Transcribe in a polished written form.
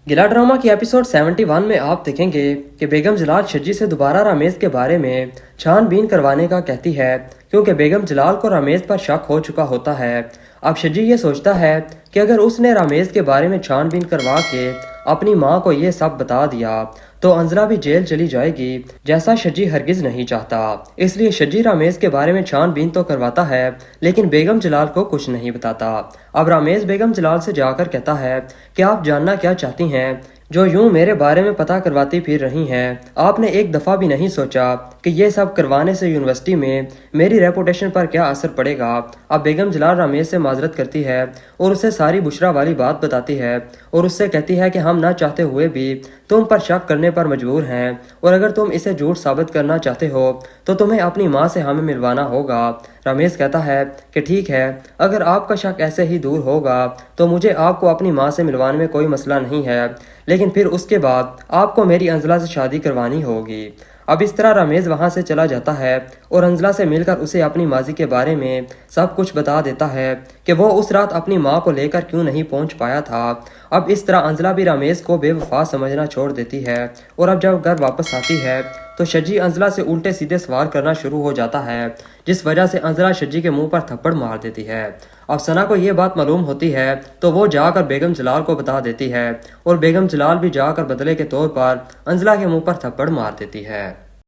गिला ड्रामा की एपिसोड 71 में आप देखेंगे कि बेगम जलाल शज्जी से दोबारा रामेश के बारे में छानबीन करवाने का कहती है, क्योंकि बेगम जलाल को रामेश पर शक हो चुका होता है। अब शज्जी ये सोचता है कि अगर उसने रामेश के बारे में छानबीन करवा के अपनी माँ को ये सब बता दिया तो अंजला भी जेल चली जाएगी, जैसा शज्जी हरगिज नहीं चाहता। इसलिए शज्जी रामेश के बारे में छानबीन तो करवाता है, लेकिन बेगम जलाल को कुछ नहीं बताता। अब रामेश बेगम जलाल से जाकर कहता है कि आप जानना क्या चाहती हैं जो यूं मेरे बारे में पता करवाती फिर रही हैं। आपने एक दफ़ा भी नहीं सोचा कि ये सब करवाने से यूनिवर्सिटी में मेरी रेपुटेशन पर क्या असर पड़ेगा। अब बेगम जलाल रामेश से माजरत करती है और उसे सारी बुशरा वाली बात बताती है और उससे कहती है कि हम ना चाहते हुए भी तुम पर शक करने पर मजबूर हैं, और अगर तुम इसे झूठ साबित करना चाहते हो तो तुम्हें अपनी माँ से हमें मिलवाना होगा। रमेश कहता है कि ठीक है, अगर आपका शक ऐसे ही दूर होगा तो मुझे आपको अपनी माँ से मिलवाने में कोई मसला नहीं है, लेकिन फिर उसके बाद आपको मेरी अंजला से शादी करवानी होगी। अब इस तरह रमेश वहाँ से चला जाता है और अंजला से मिलकर उसे अपनी माजी के बारे में सब कुछ बता देता है कि वो उस रात अपनी माँ को लेकर क्यों नहीं पहुँच पाया था। अब इस तरह अंजला भी रमेश को बेवफा समझना छोड़ देती है, और अब जब घर वापस आती है तो शज्जी अंजला से उल्टे सीधे सवाल करना शुरू हो जाता है, जिस वजह से अंजला शज्जी के मुंह पर थप्पड़ मार देती है। अब सना को ये बात मालूम होती है तो वो जाकर बेगम जलाल को बता देती है, और बेगम जलाल भी जाकर बदले के तौर पर अंजला के मुंह पर थप्पड़ मार देती है।